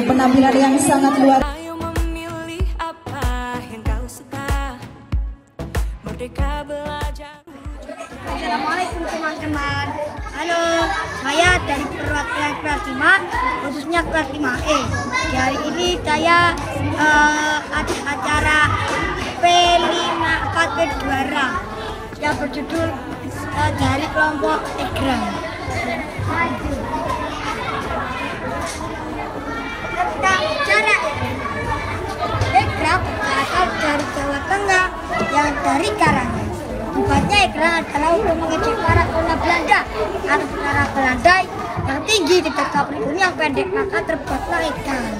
Penampilan yang sangat luar. Ayo memilih apa yang kau suka. Merdeka belajar. Assalamualaikum teman-teman. Halo, saya dari perwakilan kelas 5, khususnya kelas 5E. Hari ini saya ada acara P5 KP Juara yang berjudul dari kelompok Egrang. Tentang cara Egrang berasal dari Jawa Tengah yang dari Karanganyar. Sifatnya Egrang adalah untuk mengejek para kolonial Belanda atau tentara Belanda yang tinggi di dekat pribumi yang pendek, maka terbuatlah Egrang.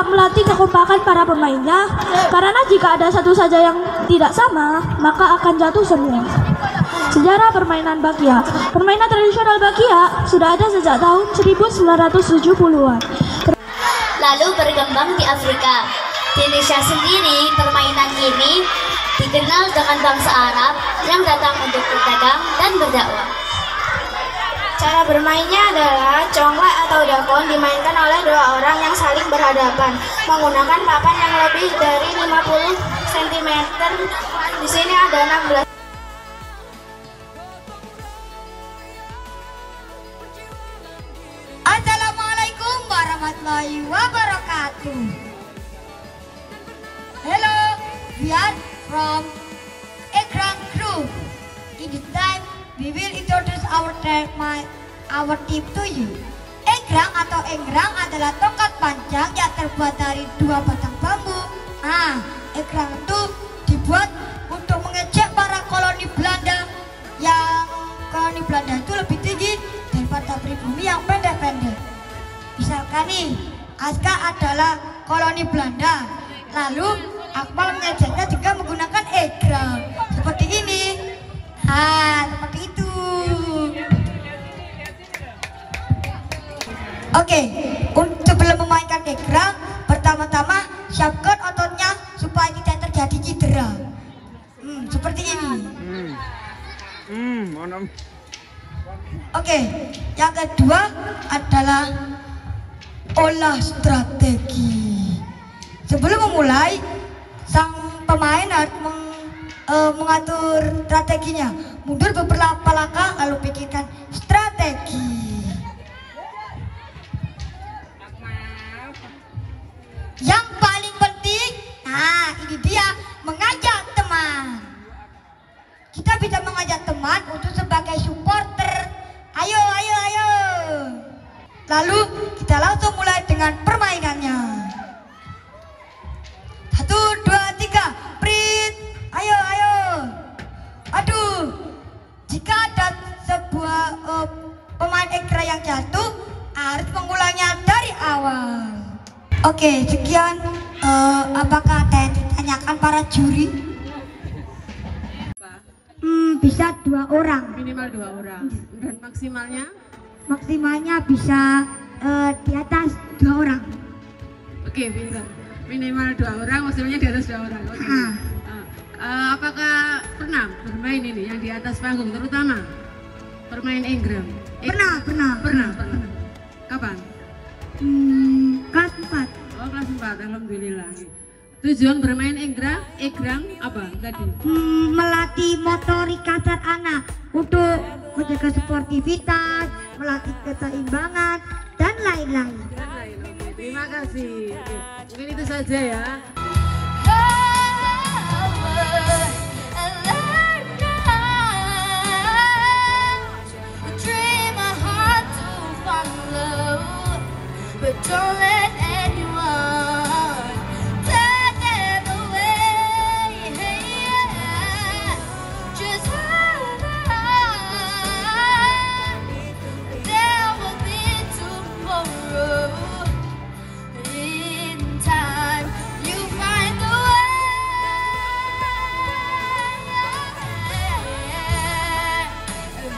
Melatih kekompakan para pemainnya, karena jika ada satu saja yang tidak sama, maka akan jatuh semua. Sejarah permainan Bakia. Permainan tradisional Bakia sudah ada sejak tahun 1970-an. Lalu berkembang di Afrika. Di Indonesia sendiri, permainan ini dikenal dengan bangsa Arab yang datang untuk berdagang dan berdakwah. Cara bermainnya adalah congklak atau dakon dimainkan oleh dua orang yang saling berhadapan menggunakan papan yang lebih dari 50 cm. Di sini ada 16. Assalamualaikum warahmatullahi wabarakatuh. Hello, we are from Egrang Group. In this time, we will introduce our team to you. Egrang atau enggrang adalah tongkat panjang yang terbuat dari dua batang bambu. Egrang itu dibuat untuk mengejek para koloni Belanda. Yang koloni Belanda itu lebih tinggi daripada pribumi yang pendek-pendek. Misalkan nih, Aska adalah koloni Belanda. Lalu Akmal mengejeknya juga menggunakan egrang. Seperti ini. Seperti itu. Oke, untuk sebelum memainkan egrang, pertama-tama siapkan ototnya supaya tidak terjadi cedera. Seperti ini. Oke, yang kedua adalah olah strategi. Sebelum memulai, sang pemain harus mengatur strateginya. Mundur beberapa langkah lalu pikirkan strategi. Yang paling penting, ini dia, mengajak teman. Kita bisa mengajak teman untuk sebagai supporter. Ayo. Lalu kita langsung mulai dengan permainannya. 1, 2, 3, prit. Ayo. Aduh, jika ada sebuah pemain egrang yang jatuh, harus mengulangnya dari awal. Oke, sekian. Apakah ada yang ditanyakan para juri? Bisa 2 orang. Minimal 2 orang. Dan maksimalnya? Maksimalnya bisa di atas 2 orang. Oke, pintar. Minimal 2 orang, maksimalnya di atas 2 orang. Oke. Apakah pernah bermain ini yang di atas panggung, terutama bermain enggrang? Pernah. Kapan? Kelas 4. Oh, kelas 4. Alhamdulillah. Tujuan bermain egrang apa tadi? Melatih motorik kasar anak untuk menjaga sportivitas, melatih keseimbangan, dan lain-lain. Oke, terima kasih. Oke, mungkin itu saja ya. But don't let anyone take them away. Just hold on. There will be tomorrow. In time, you find the way.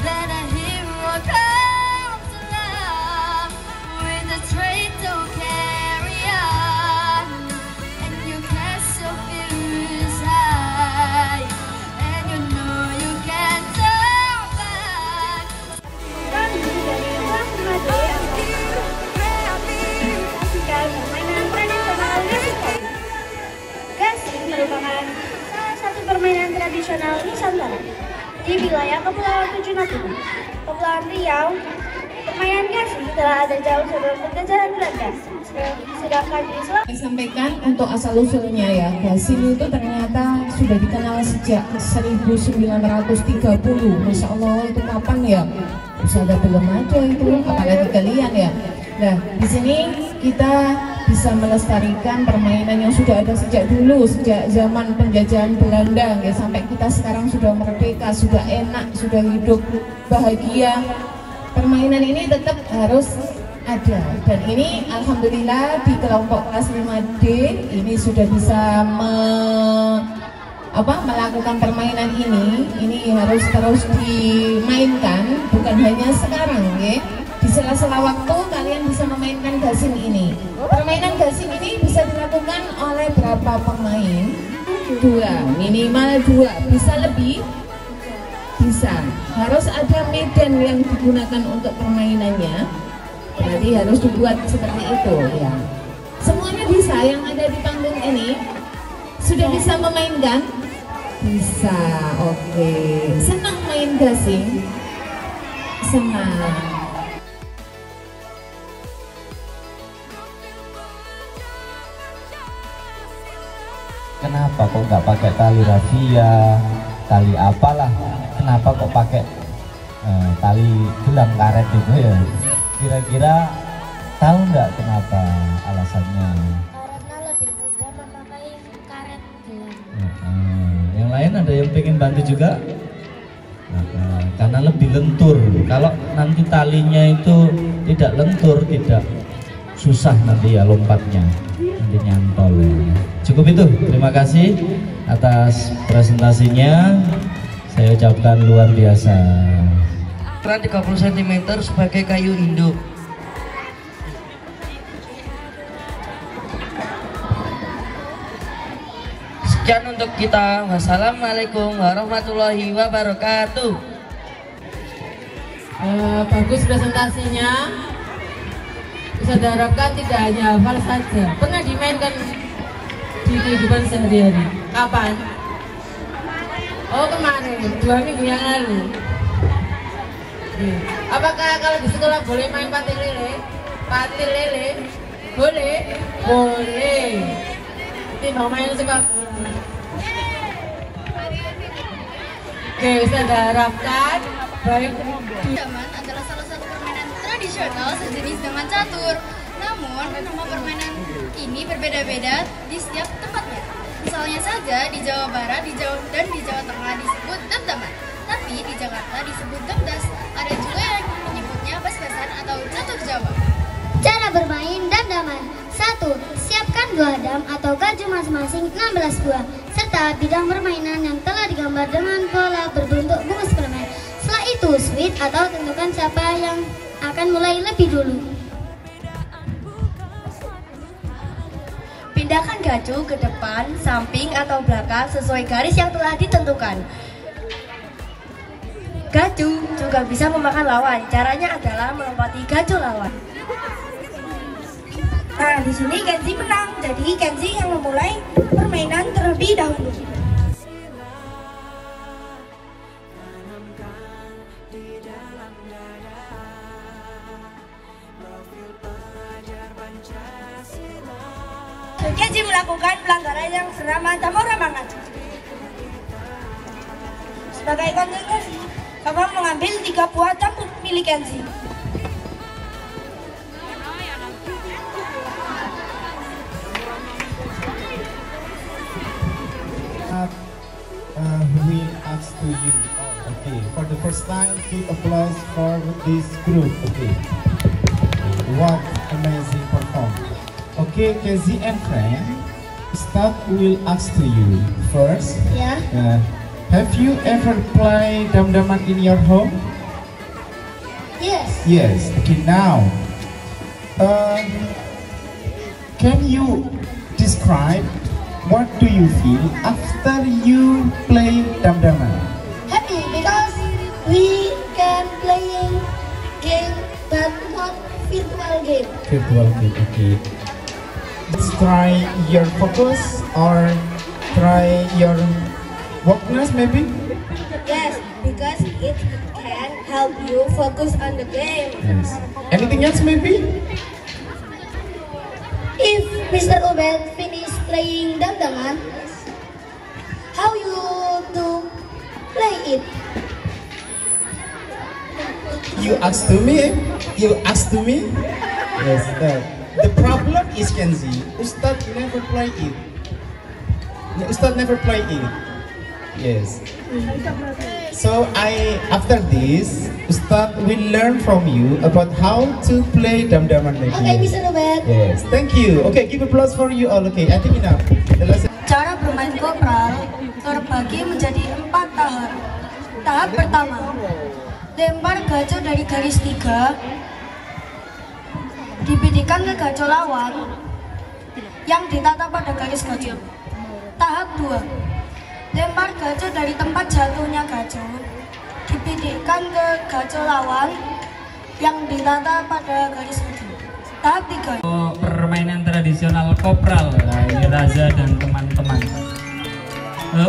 Then a hero comes along with a strength to carry on, and you cast your fears high, and you know you can turn back. Gasing merupakan salah satu permainan tradisional Nusantara di wilayah Kepulauan Tujuh Natuna, Kepulauan Riau. Permainan gasing telah ada jauh sebelum penjajahan Belanda. Sedangkan di Sulawesi Saya sampaikan untuk asal-usulnya ya, gasing itu ternyata sudah dikenal sejak 1930. Masya Allah, itu kapan ya? Usaha belum ada itu, apalagi kalian ya. Nah, di sini kita bisa melestarikan permainan yang sudah ada sejak dulu, sejak zaman penjajahan Belanda ya, sampai kita sekarang sudah merdeka, sudah enak, sudah hidup bahagia. Permainan ini tetap harus ada, dan ini alhamdulillah di kelompok kelas 5D ini sudah bisa melakukan permainan ini harus terus dimainkan, bukan hanya sekarang ya. Di sela-sela waktu kalian bisa memainkan gasing ini. Permainan gasing ini bisa dilakukan oleh berapa pemain? 2, minimal 2, bisa lebih? Bisa. Harus ada medan yang digunakan untuk permainannya. Berarti harus dibuat seperti itu ya. Semuanya bisa yang ada di panggung ini sudah bisa memainkan? Bisa. Oke. Senang main gasing? Senang. Kenapa kok nggak pakai tali rafia, tali apalah? Kenapa kok pakai tali gelang karet gitu ya? Kira-kira tahu nggak kenapa alasannya? Karena lebih mudah memakai karet gelang. Yang lain ada yang pengen bantu juga? Karena lebih lentur. Kalau nanti talinya itu tidak lentur, tidak susah nanti ya lompatnya, nanti nyantol ya. Cukup itu, terima kasih atas presentasinya, saya ucapkan luar biasa. Ukuran 30 cm sebagai kayu induk. Sekian untuk kita. Wassalamualaikum warahmatullahi wabarakatuh. Bagus presentasinya. Bisa diharapkan tidak hanya hafal saja, pernah dimainkan di kehidupan sehari-hari. Kapan? Oh, kemarin, 2 minggu yang lalu. Apakah kalau di sekolah boleh main patil lele? Patil lele? Boleh? Boleh. Timbang main sepak. Oke, bisa diharapkan baik. Daman adalah salah satu permainan tradisional sejenis dengan catur. Namun, nama permainan ini berbeda-beda di setiap tempatnya. Misalnya saja di Jawa Barat dan di Jawa Tengah disebut dam-daman, tapi di Jakarta disebut damdas. Ada juga yang menyebutnya bas-basan atau catur Jawa. Cara bermain dam-daman. 1. Siapkan 2 dam atau gaju masing-masing 16 buah, serta bidang permainan yang telah digambar dengan pola berbentuk bungkus permen. Setelah itu, switch atau tentukan siapa yang akan mulai lebih dulu. Pindahkan gaju ke depan, samping, atau belakang sesuai garis yang telah ditentukan. Gaju juga bisa memakan lawan. Caranya adalah melompati gaju lawan. Nah, di sini Kenzi menang. Jadi Kenzi yang memulai permainan terlebih dahulu. Kenzi melakukan pelanggaran yang bernama campur-ramangan. Sebagai konsekuensi, kamu mengambil 3 buah cambuk milik Kenzi. We ask to you. Okay, for the first time, big applause for this group. Okay, what amazing performance. Okay, Kenzi and friend, Ustad will ask to you first. Ya. Have you ever played dam-daman in your home? Yes. Yes. Okay, now, can you describe what do you feel after you play dam-daman? Happy because we can playing game but not virtual game. Virtual game, okay. Let's try your focus or try your wokeness maybe? Yes, because it can help you focus on the game. Yes. Anything else maybe? If Mr. Ubed finish playing dam-daman, how you to play it? You ask to me? You ask to me? Yes. The problem is, Kenzi, Ustad never play it. Ustad never play it. Yes. So after this, Ustad will learn from you about how to play dam-daman maybe. Okay, Mr. Ubed. Yes. Thank you. Okay, give applause for you all. Okay, I think enough. Cara bermain kopral terbagi menjadi 4 tahap. Tahap pertama, lempar gacor dari garis 3, dibidikan ke gacor lawan yang ditata pada garis gacor. Tahap 2, lempar gacor dari tempat jatuhnya gacor, dibidikan ke gacor lawan yang ditata pada garis gacor. Tahap 3. Permainan tradisional kopral, ini Raza dan teman-teman.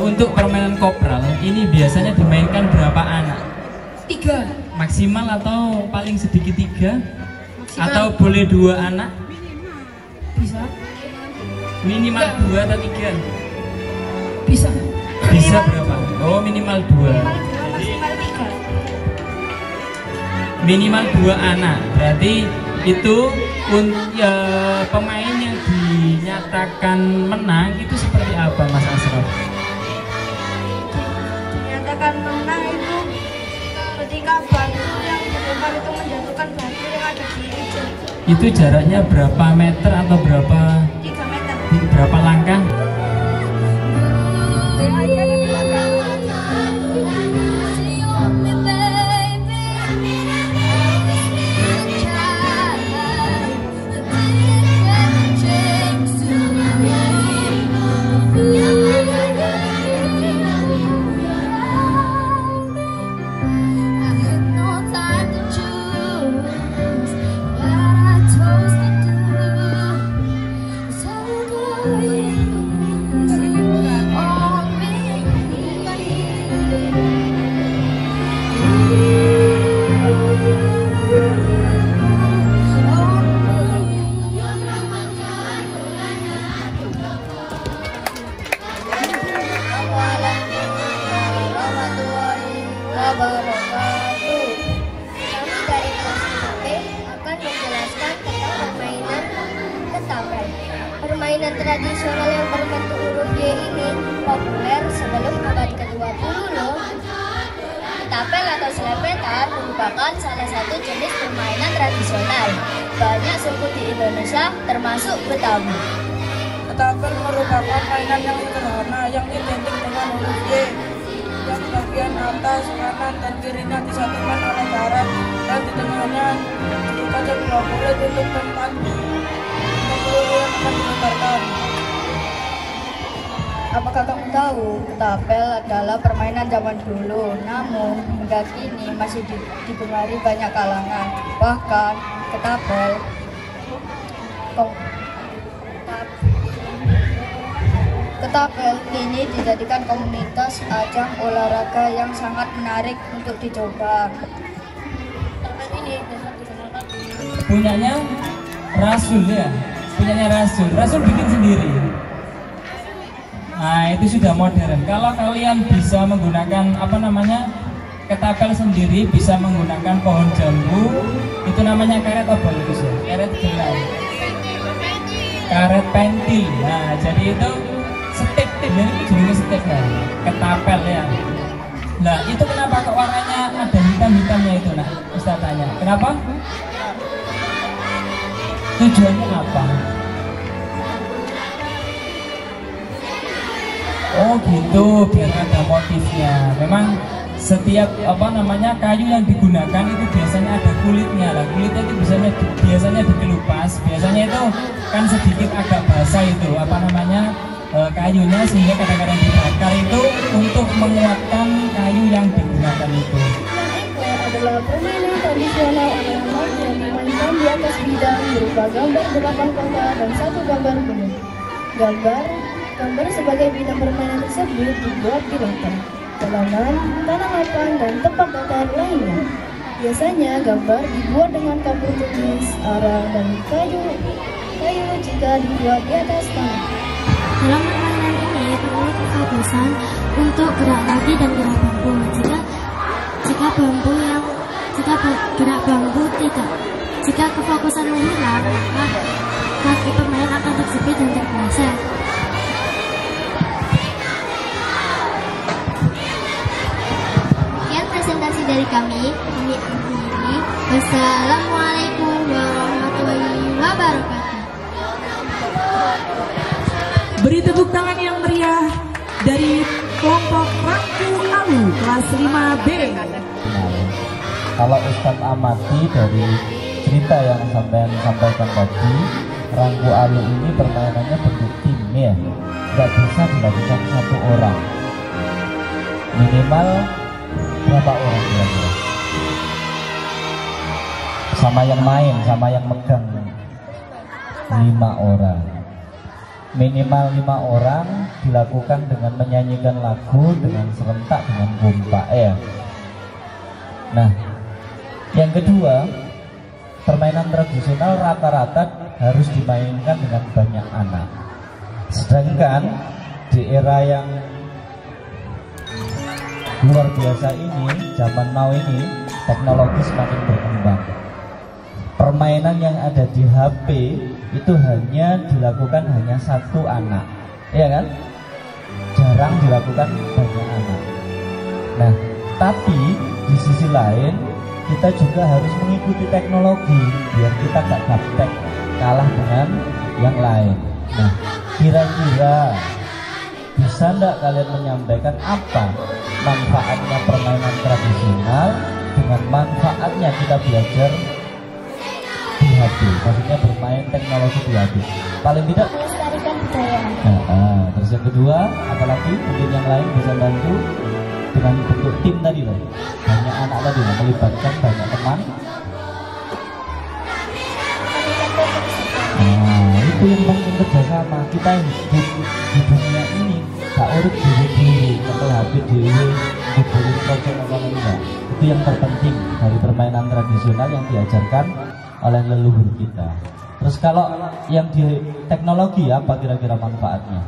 Untuk permainan kopral ini biasanya dimainkan berapa anak? 3. Maksimal atau paling sedikit 3? Maksimal. Atau boleh 2 anak? Bisa. Minimal 2 atau 3? Bisa. Bisa berapa? Oh, minimal 2. Maksimal 3. Minimal 2 anak. Berarti itu pemain yang dinyatakan menang itu seperti apa, Mas Asraf? Dinyatakan menang itu ketika batu yang dilempar itu menjatuhkan batu yang ada di ujung. Itu jaraknya berapa meter atau berapa 3 meter. Berapa langkah? Permainan tradisional yang berbentuk huruf Y ini populer sebelum abad ke-20 loh. Ketapel atau selepetan merupakan salah satu jenis permainan tradisional. Banyak suku di Indonesia termasuk Betawi. Ketapel merupakan mainan yang sederhana yang identik dengan huruf Y yang bagian atas, kanan, dan kirinya disatukan oleh garis dan di tengahnya dikaca 2 bulat untuk tempat peluru yang akan dilemparkan. Apakah kamu tahu ketapel adalah permainan zaman dulu, namun hingga kini masih digemari banyak kalangan. Bahkan ketapel kini dijadikan komunitas ajang olahraga yang sangat menarik untuk dicoba. Punyanya Rasul ya, punyanya Rasul. Rasul bikin sendiri. Nah, itu sudah modern. Kalau kalian bisa menggunakan ketapel sendiri, bisa menggunakan pohon jambu, itu namanya karet apa itu sih? Karet gelang. Karet pentil. Nah, jadi itu setip, ini jenisnya setip ya. Ketapel ya. Nah, itu kenapa kok warnanya ada hitam-hitamnya itu? Nah, Ustaz tanya, kenapa? Tujuannya apa? Oh gitu, biar ada motifnya. Memang setiap kayu yang digunakan itu biasanya ada kulitnya. Lah, kulitnya itu biasanya dikelupas. Biasanya itu kan sedikit agak basah itu kayunya, sehingga kadang-kadang dibakar itu untuk menguatkan kayu yang digunakan itu. Yang adalah permainan tradisional anak-anak yang dimainkan di atas bidang berupa gambar 8 kotak dan 1 gambar gunung. Gambar sebagai bidang permainan tersebut dibuat di lantai, halaman, tanah lapang, dan tempat datar lainnya. Biasanya gambar dibuat dengan kapur tulis, arang, dan kayu jika dibuat di atas tanah. Dalam permainan ini perlu kefokusan untuk gerak kaki dan gerak bambu. Jika kefokusan hilang, maka kaki pemain akan tersepit dan terpeleset. Sekian presentasi dari kami akhiri. Wassalamualaikum warahmatullahi wabarakatuh. Beri tepuk tangan yang meriah dari kelompok Rangku Alu kelas 5B. Kalau Ustadz amati dari cerita yang sampaikan tadi, Rangku Alu ini permainannya bentuk tim ya, nggak bisa dilakukan satu orang, minimal berapa orang kira-kira? Sama yang main, sama yang megang 5 orang. Minimal 5 orang dilakukan dengan menyanyikan lagu dengan serentak, dengan kompak ya. Nah, yang kedua, permainan tradisional rata-rata harus dimainkan dengan banyak anak. Sedangkan di era yang luar biasa ini, zaman now ini, teknologi semakin berkembang. Permainan yang ada di HP itu hanya dilakukan hanya 1 anak, ya kan? Jarang dilakukan banyak anak. Nah, tapi di sisi lain kita juga harus mengikuti teknologi biar kita gak gaptek kalah dengan yang lain. Nah, kira-kira bisa enggak kalian menyampaikan apa manfaatnya permainan tradisional dengan manfaatnya kita belajar di HP, maksudnya bermain teknologi di HP. Paling tidak melestarikan budaya. Terus yang kedua, apalagi mungkin yang lain bisa bantu dengan bentuk tim tadi loh, banyak anak tadi loh, melibatkan banyak teman. Itu yang penting, kerjasama. Kita hidup di dunia ini gak urut diri-diri, atau habis diri diberi project apa. Itu yang terpenting dari permainan tradisional yang diajarkan oleh leluhur kita. Terus kalau yang di teknologi apa kira-kira manfaatnya?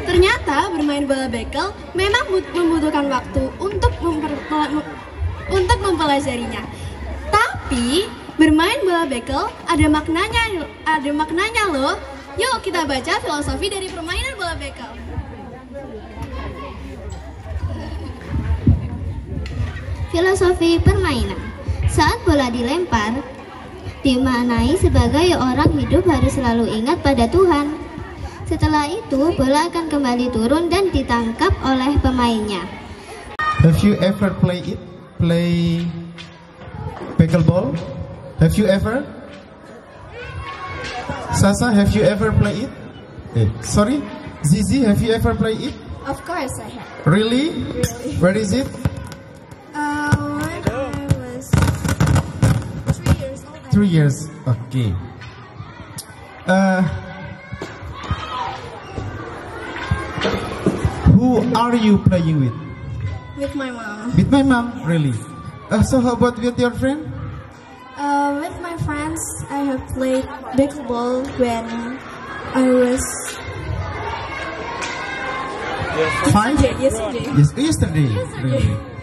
Ternyata bermain bola bekel memang membutuhkan waktu untuk mempelajarinya. Tapi bermain bola bekel ada maknanya loh. Yuk kita baca filosofi dari permainan bola bekel. Filosofi permainan. Saat bola dilempar, dimaknai sebagai orang hidup harus selalu ingat pada Tuhan. Setelah itu, bola akan kembali turun dan ditangkap oleh pemainnya. Have you ever play pickleball? Have you ever? Sasa, have you ever play it? Sorry, Zizi, have you ever play it? Of course I have. Really? Where is it? When I was 3 years old. 3 years. Okay. Who are you playing with? With my mom. With my mom, really? So how about with your friend? With my friends, I have played pickleball when I was Five? yesterday. Yesterday. Really?